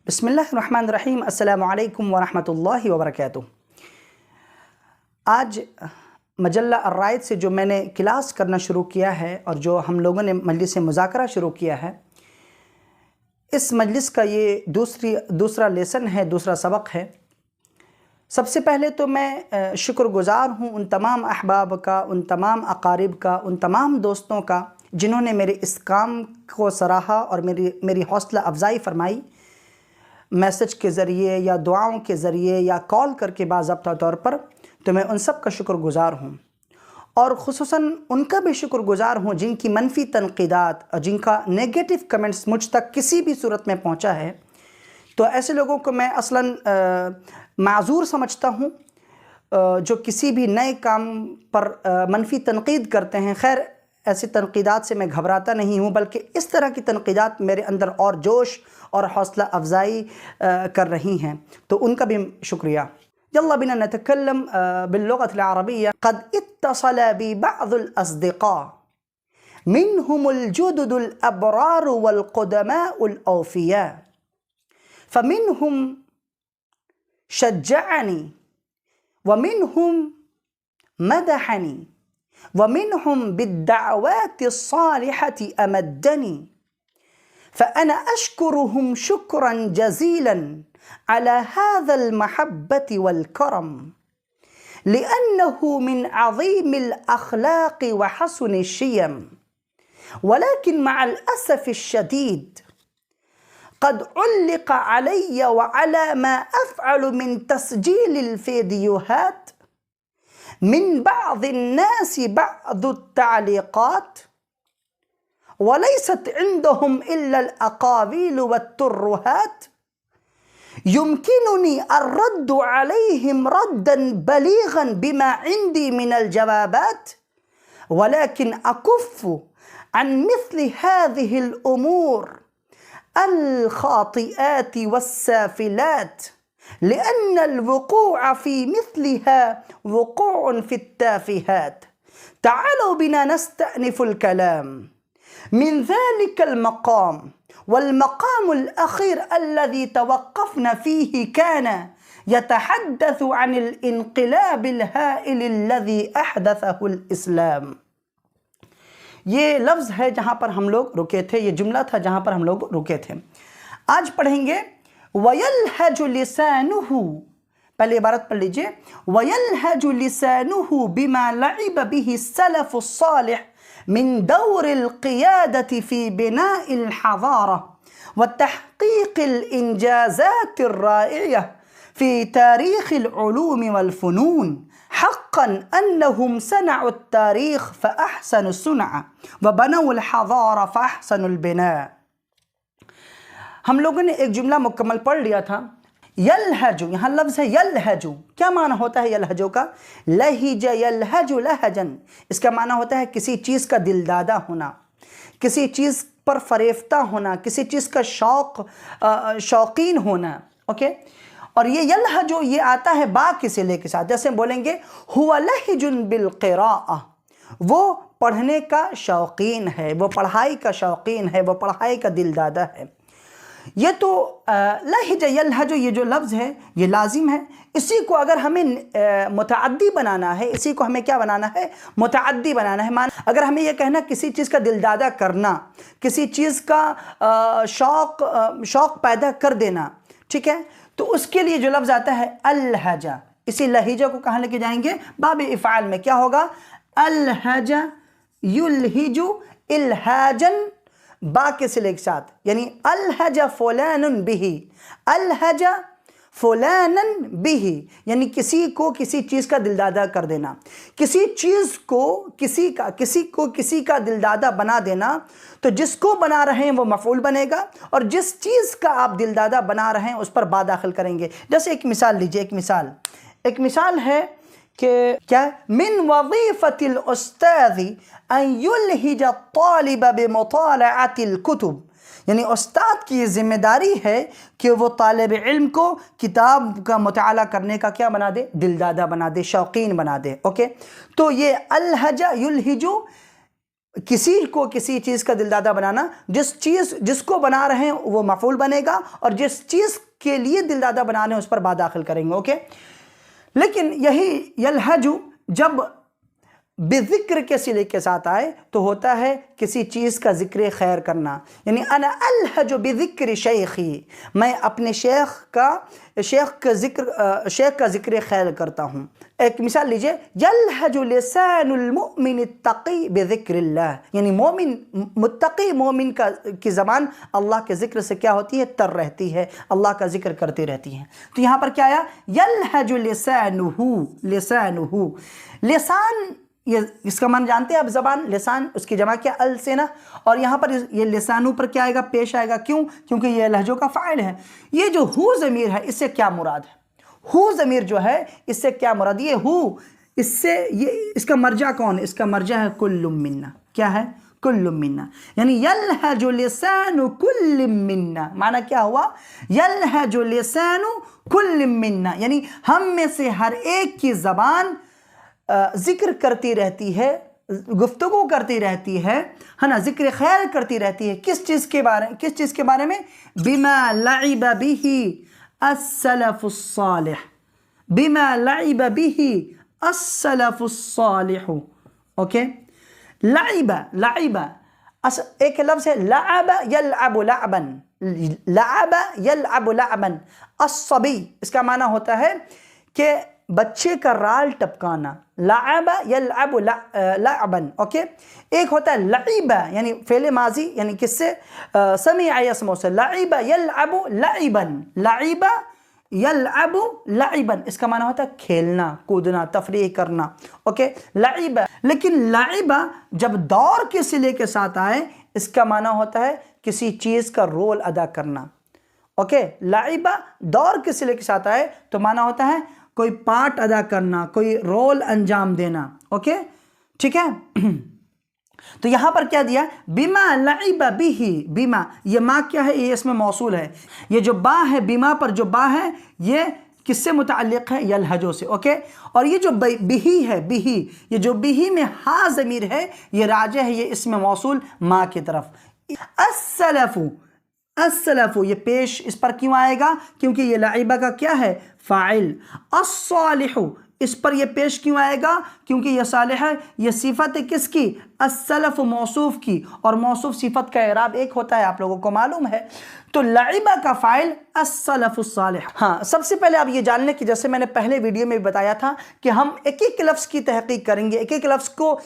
بسم اللہ الرحمن الرحیم۔ السلام علیکم ورحمۃ اللہ وبرکاتہ۔ آج مجلہ الرائد سے جو میں نے کلاس کرنا شروع کیا ہے اور جو ہم لوگوں نے مجلس مذاکرہ شروع کیا ہے، اس مجلس کا یہ دوسرا لیسن ہے، دوسرا سبق ہے۔ سب سے پہلے تو میں شکر گزار ہوں ان تمام احباب کا، ان تمام اقارب کا، ان تمام دوستوں کا جنہوں نے میرے اس کام کو سراہا اور میری حوصلہ افزائی فرمائی، میسج کے ذریعے یا دعاؤں کے ذریعے یا کال کر کے باضابطہ طور پر۔ تو میں ان سب کا شکر گزار ہوں، اور خصوصاً ان کا بھی شکر گزار ہوں جن کی منفی تنقیدات اور جن کا نیگیٹو کمنٹس مجھ تک کسی بھی صورت میں پہنچا ہے۔ تو ایسے لوگوں کو میں اصلاً معذور سمجھتا ہوں جو کسی بھی نئے کام پر منفی تنقید کرتے ہیں۔ خیر، ایسی تنقیدات سے میں گھبراتا نہیں ہوں، بلکہ اس طرح کی تنقیدات میرے اندر اور جوش اور حوصلہ افزائی کر رہی ہیں، تو ان کا بھی شکریہ۔ يلا بنا نتكلم باللغة العربية. قد اتصل بي بعض الأصدقاء منهم الجدد الأبرار والقدماء الأوفياء، فمنهم شجعني، ومنهم مدحني، ومنهم بالدعوات الصالحة أمدني، فأنا أشكرهم شكرا جزيلا على هذا المحبة والكرم، لأنه من عظيم الأخلاق وحسن الشيم. ولكن مع الأسف الشديد قد علق علي وعلى ما أفعل من تسجيل الفيديوهات من بعض الناس بعض التعليقات، وليست عندهم إلا الأقاويل والترهات. يمكنني الرد عليهم ردا بليغا بما عندي من الجوابات، ولكن أكف عن مثل هذه الأمور الخاطئات والسافلات، لأن الوقوع في مثلها وقوع في التافهات. تعالوا بنا نستأنف الكلام من ذلك المقام. والمقام الأخير الذي توقفنا فيه كان يتحدث عن الانقلاب الهائل الذي أحدثه الإسلام. یہ لفظ ہے جہاں پر ہم لوگ رکے تھے، یہ جملہ تھا جہاں پر ہم لوگ رکے تھے۔ آج پڑھیں گے وَيَلْهَجُ لِسَانُهُ، پہلے عبارت پڑھ لیجئے، وَيَلْهَجُ لِسَانُهُ بِمَا لَعِبَ بِهِ السَّلَفُ الصَّالِحُ من دور القيادة في بناء الحضارة وتحقيق الإنجازات الرائعة في تاريخ العلوم والفنون. حقا أنهم صنعوا التاريخ فأحسنوا الصنع، وبنوا الحضارة فأحسنوا البناء. ہم لوگوں نے ایک جملہ مکمل پڑھ لیا تھا، یلہجو، یہاں لفظ ہے یلہجو۔ کیا معنی ہوتا ہے یلہجو کا؟ لہج یلہج لہجن، اس کا معنی ہوتا ہے کسی چیز کا دل دادہ ہونا، کسی چیز پر فریفتہ ہونا، کسی چیز کا شوقین ہونا۔ اوکے، اور یہ یلہجو یہ آتا ہے با کے صلے کے ساتھ، جیسے بولیں گے ہوا لہج بالقراءہ، وہ پڑھنے کا شوقین ہے، وہ پڑھائی کا شوقین ہے، وہ پڑھائی کا دل دادہ ہے۔ یہ تو لہج یلہج، یہ جو لفظ ہے یہ لازم ہے۔ اسی کو اگر ہمیں متعدی بنانا ہے، اسی کو ہمیں کیا بنانا ہے؟ متعدی بنانا ہے۔ اگر ہمیں یہ کہنا کسی چیز کا دل دادہ کرنا، کسی چیز کا شوق پیدا کر دینا، ٹھیک ہے، تو اس کے لیے جو لفظ آتا ہے الہجہ، اسی لہجہ کو کہاں لے کے جائیں گے؟ باب افعال میں کیا ہوگا؟ الہج یلہج الہاجن، با کے صلے کے ساتھ، یعنی الہج فلان بہ، الہج فلانا بہ، یعنی کسی کو کسی چیز کا دلدادہ کر دینا، کسی چیز کو کسی کا دلدادہ بنا دینا۔ تو جس کو بنا رہے ہیں وہ مفعول بنے گا، اور جس چیز کا آپ دلدادہ بنا رہے ہیں اس پر با داخل کریں گے۔ جیسے ایک مثال لیجئے، ایک مثال ہے کہ کیا من وظیفة الاستاذ ان یلہج الطالب بمطالعة الکتب، یعنی استاد کی یہ ذمہ داری ہے کہ وہ طالب علم کو کتاب کا مطالعہ کرنے کا کیا بنا دے؟ دلدادہ بنا دے، شوقین بنا دے۔ اوکے، تو یہ الہج یلہج کسی کو کسی چیز کا دلدادہ بنانا، جس کو بنا رہے ہیں وہ مفعول بنے گا، اور جس چیز کے لیے دلدادہ بنا رہے ہیں اس پر با داخل کریں گے. اوکے، لیکن یہی یلہجو جب بذکر کے صلے کے ساتھ آئے تو ہوتا ہے کسی چیز کا ذکر خیر کرنا. یعنی انا الہج بذکر شیخی، میں اپنے شیخ کا ذکر خیر کرتا ہوں. ایک مثال لیجئے، یلہج لسان المؤمن التقی بذکر اللہ، یعنی متقی مومن کی زبان اللہ کے ذکر سے کیا ہوتی ہے؟ تر رہتی ہے، اللہ کا ذکر کرتی رہتی ہے. تو یہاں پر کیا آیا؟ یلہج لسانہ. لسان، یہ اس کا معنی جانتے ہیں آپ؟ زبان. لسان اس کی جمع کیا؟ السنہ. اور یہاں پر یہ لسانو پر کیا آئے گا؟ پیش آئے گا. کیوں؟ کیونکہ یہ لہجوں کا فاعل ہے. یہ جو ہو ضمیر ہے اس سے کیا مراد ہے؟ ہو ضمیر جو ہے اس سے کیا مراد؟ یہ ہو، اس کا مرجع کون ہے؟ اس کا مرجع ہے کل منا. کیا ہے؟ کل منا. یعنی یلہج لسان کل منا، معنی کیا ہوا؟ یلہج لسان کل منا، یعنی ہم میں سے ہر ایک کی زبان ذکر کرتی رہتی ہے، گفتگو کرتی رہتی ہے نا، ذکر خیر کرتی رہتی ہے. کس چیز کے بارے میں؟ بما لعب به السلف الصالح. بما لعب به السلف الصالح. اوکے، لعب ایک لفظ ہے لعب یلعب لعبا. لعب یلعب لعبا. الصبی اس کا معنی ہوتا ہے کہ بچے کا رال ٹپکانا. لعب یلعب لعبا. اوکے، ایک ہوتا ہے لعب یعنی فعل ماضی، یعنی کس سے؟ سمع یسمع سے. لعب یلعب لعبا. لعب یلعب لعبا اس کا معنی ہوتا ہے کھیلنا، کودنا، تفریح کرنا. اوکے، لعب. لیکن لعب جب دور کے صلے کے ساتھ آئے اس کا معنی ہوتا ہے کسی چیز کا رول ادا کرنا. اوکے، لعب دور کے صلے کے ساتھ آئے تو معنی ہوتا ہے کوئی پارٹ ادا کرنا، کوئی رول انجام دینا. اوکے، ٹھیک ہے. تو یہاں پر کیا دیا؟ بما لعب به. بما، یہ ما کیا ہے؟ یہ اسم موصول ہے. یہ جو با ہے، بما پر جو با ہے یہ کس سے متعلق ہے؟ یلہجو سے. اوکے، اور یہ جو بہی ہے، بہی، یہ جو بہی میں ہا ضمیر ہے یہ راجع ہے یہ اسم موصول ما کی طرف. السلف، السلف یہ پیش اس پر کیوں آئے گا؟ کیونکہ یہ لعبہ کا کیا ہے؟ فاعل. الصالح اس پر یہ پیش کیوں آئے گا؟ کیونکہ یہ صالح ہے. یہ صفت ہے کس کی؟ السلف موصوف کی، اور موصوف صفت کا اعراب ایک ہوتا ہے، آپ لوگوں کو معلوم ہے. تو لعبہ کا فاعل السلف الصالح. ہاں، سب سے پہلے آپ یہ جان لیں کہ جیسے میں نے پہلے ویڈیو میں بتایا تھا کہ ہم ایک ایک لفظ کی تحقیق کریں گے، ایک ایک لفظ کو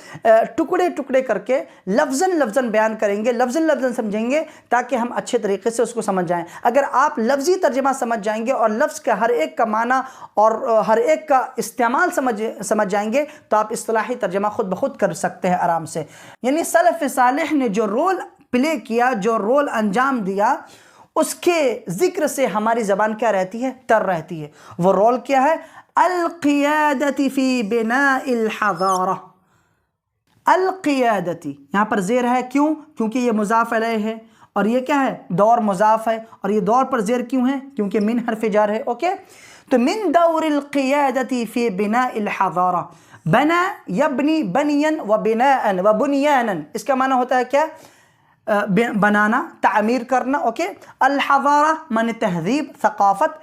ٹکڑے ٹکڑے کر کے لفظاً بیان کریں گے، لفظاً سمجھیں گے تاکہ ہم اچھے طریقے سے اس کو سمجھ جائیں. اگر آپ لفظی ترجمہ سمجھ جائیں گے اور لفظ کا ہر ایک کا معنی اور ہر ایک کا استعمال سمجھ جائیں گے تو آپ اصطلاحی ترجمہ خود بخود کر سکتے ہیں آرام سے. یعنی سلف صالح نے جو رول پلے کیا، جو رول انجام دیا، اس کے ذکر سے ہماری زبان کیا رہتی ہے؟ تر رہتی ہے. وہ رول کیا ہے؟ القیادتی فی بناء الحضارہ. القیادتی یہاں پر زیر ہے. کیوں؟ کیونکہ یہ مضاف الیہ ہے، اور یہ کیا ہے؟ دور مضاف ہے. اور یہ دور پر زیر کیوں ہے؟ کیونکہ من حرف جار ہے. اوکے، تو من دور القیادتی فی بناء الحضارہ. بنا یبنی بنیا و بناء و بنیانا، اس کا معنی ہوتا ہے کیا؟ بنانا، تعمیر کرنا. اوکے، الحضارہ معنی تہذیب، ثقافت.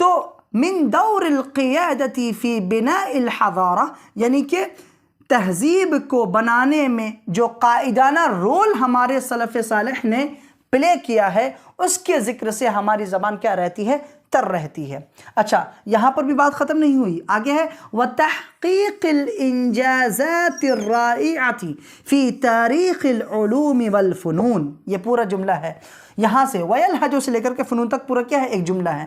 تو من دور القیادتی فی بناء الحضارہ یعنی کہ تہذیب کو بنانے میں جو قائدانہ رول ہمارے سلف صالح نے پلے کیا ہے اس کے ذکر سے ہماری زبان کیا رہتی ہے؟ تر رہتی ہے. اچھا، یہاں پر بھی بات ختم نہیں ہوئی، آگے ہے وَتَحْقِيقِ الْإِنْجَازَاتِ الرَّائِعَةِ فِي تَارِيخِ الْعُلُومِ وَالْفُنُونِ. یہ پورا جملہ ہے، یہاں سے وَيَلْحَجُ سے لے کر کے فنون تک پورا کیا ہے؟ ایک جملہ ہے.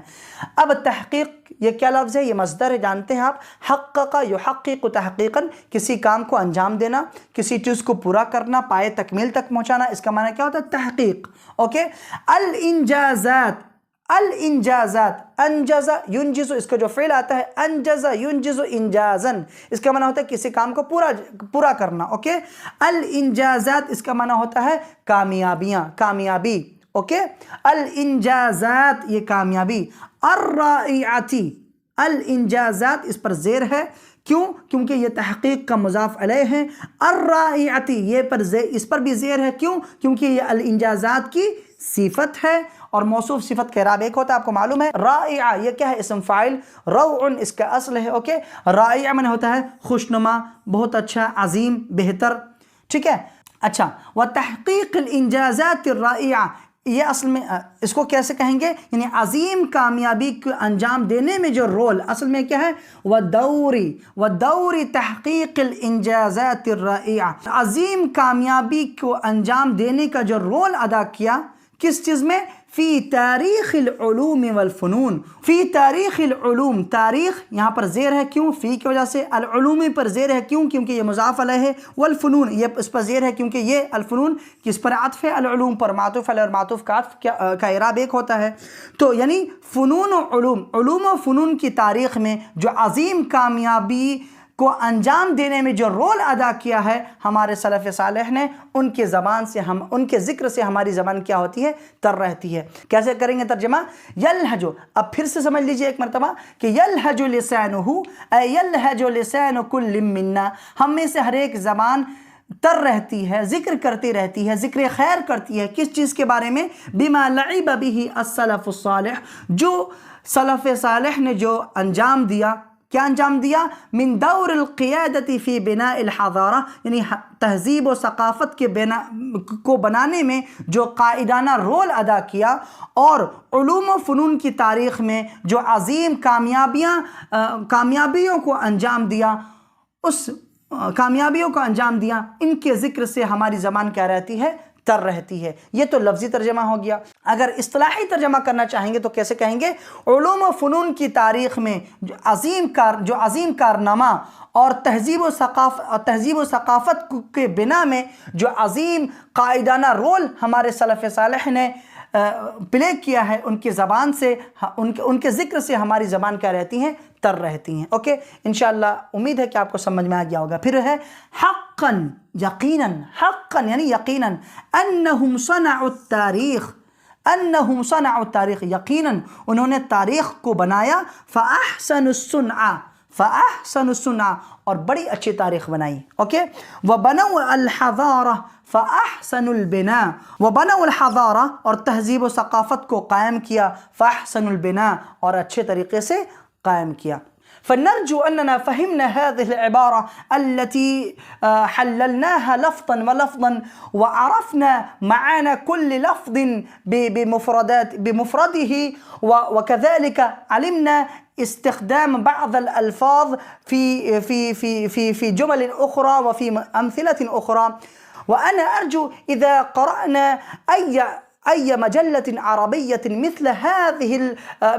اب تحقیق یہ کیا لفظ ہے؟ یہ مصدر ہے، جانتے ہیں آپ. حقق یحقق تحقیقاً، کسی کام کو انجام دینا، کسی چیز کو پورا کرنا، پائے تکمیل تک پہنچانا، اس کا معنی کیا ہوتا ہے؟ تحقیق. اوکے، الانجازات. الانجازات، انجز ینجز، اس کا جو فعل آتا ہے انجز ینجز انجازن، اس کا معنی ہوتا ہے کسی کام کو پورا کرنا. اوکے، الانجازات اس کا معنی ہوتا ہے کامیابیاں، کامیابی. اوکے، الانجازات یہ کامیابی. الرائعاتی، الانجازات اس پر زیر ہے. کیوں؟ کیونکہ یہ تحقیق کا مضاف علیہ ہے. الرائعتی یہ اس پر بھی زیر ہے. کیوں؟ کیونکہ یہ الانجازات کی صفت ہے اور موصوف صفت کا اعراب ایک ہوتا ہے، آپ کو معلوم ہے. رائعہ یہ کیا ہے؟ اسم فاعل. روع اس کا اصل ہے. اوکے، رائعہ میں ہوتا ہے خوشنما، بہت اچھا، عظیم، بہتر. ٹھیک ہے. اچھا، وتحقیق الانجازات الرائعہ یہ اصل میں اس کو کیسے کہیں گے؟ یعنی عظیم کامیابی کو انجام دینے میں جو رول اصل میں کیا ہے؟ وَدَوْرِ تحقیق الانجازات الرائعہ، عظیم کامیابی کو انجام دینے کا جو رول ادا کیا کس چیز میں؟ فی تاریخ العلوم والفنون. فی تاریخ العلوم، تاریخ یہاں پر زیر ہے. کیوں؟ فی کی وجہ سے. العلوم پر زیر ہے. کیوں؟ کیونکہ یہ مضاف علیہ ہے. والفنون یہ اس پر زیر ہے کیونکہ یہ الفنون کس پر عطف ہے؟ العلوم پر. معطوف علیہ اور معطوف کا عطف کا اعراب ایک ہوتا ہے. تو یعنی فنون و علوم، علوم و فنون کی تاریخ میں جو عظیم کامیابی کو انجام دینے میں جو رول ادا کیا ہے ہمارے سلف صالح نے، ان کے زبان سے ان کے ذکر سے ہماری زبان کیا ہوتی ہے؟ تر رہتی ہے. کیسے کریں گے ترجمہ؟ یلہجو، اب پھر سے سمجھ لیجئے ایک مرتبہ کہ یلہج لسانہ اے یلہج لسان کل منا، ہم میں سے ہر ایک زبان تر رہتی ہے، ذکر کرتی رہتی ہے، ذکر خیر کرتی ہے. کس چیز کے بارے میں؟ بما لعب به السلف الصالح، جو سلف صالح نے جو انجام دیا. کیا انجام دیا؟ من دور القیادت فی بناء الحضارہ، یعنی تہذیب و ثقافت کے کو بنانے میں جو قائدانہ رول ادا کیا، اور علوم و فنون کی تاریخ میں جو عظیم کامیابیوں کو انجام دیا، اس کامیابیوں کو انجام دیا، ان کے ذکر سے ہماری زبان کیا رہتی ہے؟ تر رہتی ہے. یہ تو لفظی ترجمہ ہو گیا. اگر اصطلاحی ترجمہ کرنا چاہیں گے تو کیسے کہیں گے؟ علوم و فنون کی تاریخ میں جو عظیم کارنامہ اور تہذیب و ثقافت کے بنا میں جو عظیم قائدانہ رول ہمارے سلف صالح نے پلے کیا ہے، ان کی زبان سے ان کے ذکر سے ہماری زبان کیا رہتی ہیں؟ تر رہتی ہیں. اوکے، انشاءاللہ امید ہے کہ آپ کو سمجھ میں آ گیا ہوگا. پھر ہے حقاً، یقیناً، حقاً یعنی یقیناً، انہم صنعوا التاریخ، انہم صنعوا التاریخ، یقیناً انہوں نے تاریخ کو بنایا. فاحسنوا الصنع، فاحسنوا الصنع، اور بڑی اچھی تاریخ بنائی. اوکے، وبنوا الحضارہ فاحسنوا البناء، وبنوا الحضارہ، اور تہذیب و ثقافت کو قائم کیا. فاحسنوا البناء، اور اچھے طریقے سے قائم کیا. فنرجو أننا فهمنا هذه العبارة التي حللناها لفظا ولفظا، وعرفنا معنى كل لفظ بمفرده، وكذلك علمنا استخدام بعض الألفاظ في جمل أخرى وفي أمثلة أخرى. وأنا أرجو إذا قرأنا أي مجلة عربية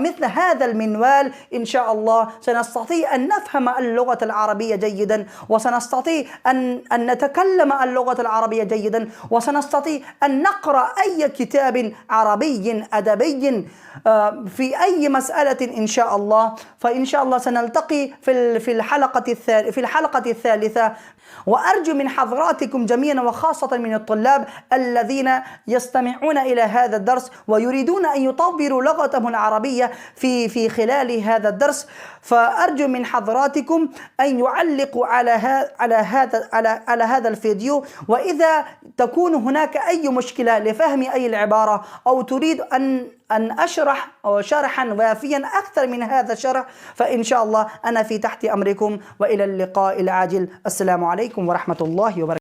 مثل هذا المنوال إن شاء الله سنستطيع أن نفهم اللغة العربية جيدا، وسنستطيع أن نتكلم اللغة العربية جيدا، وسنستطيع أن نقرأ أي كتاب عربي أدبي في أي مسألة إن شاء الله. فإن شاء الله سنلتقي في الحلقة الثالثة. وأرجو من حضراتكم جميعا وخاصة من الطلاب الذين يستمعون إلى هذا الدرس ويريدون أن يطوروا لغتهم العربية في خلال هذا الدرس، فأرجو من حضراتكم أن يعلقوا على هذا الفيديو. وإذا تكون هناك أي مشكلة لفهم أي العبارة، أو تريد أن أشرح شرحا وافيا أكثر من هذا الشرح، فإن شاء الله أنا في تحت أمركم. وإلى اللقاء العاجل. السلام عليكم ورحمة الله وبركاته.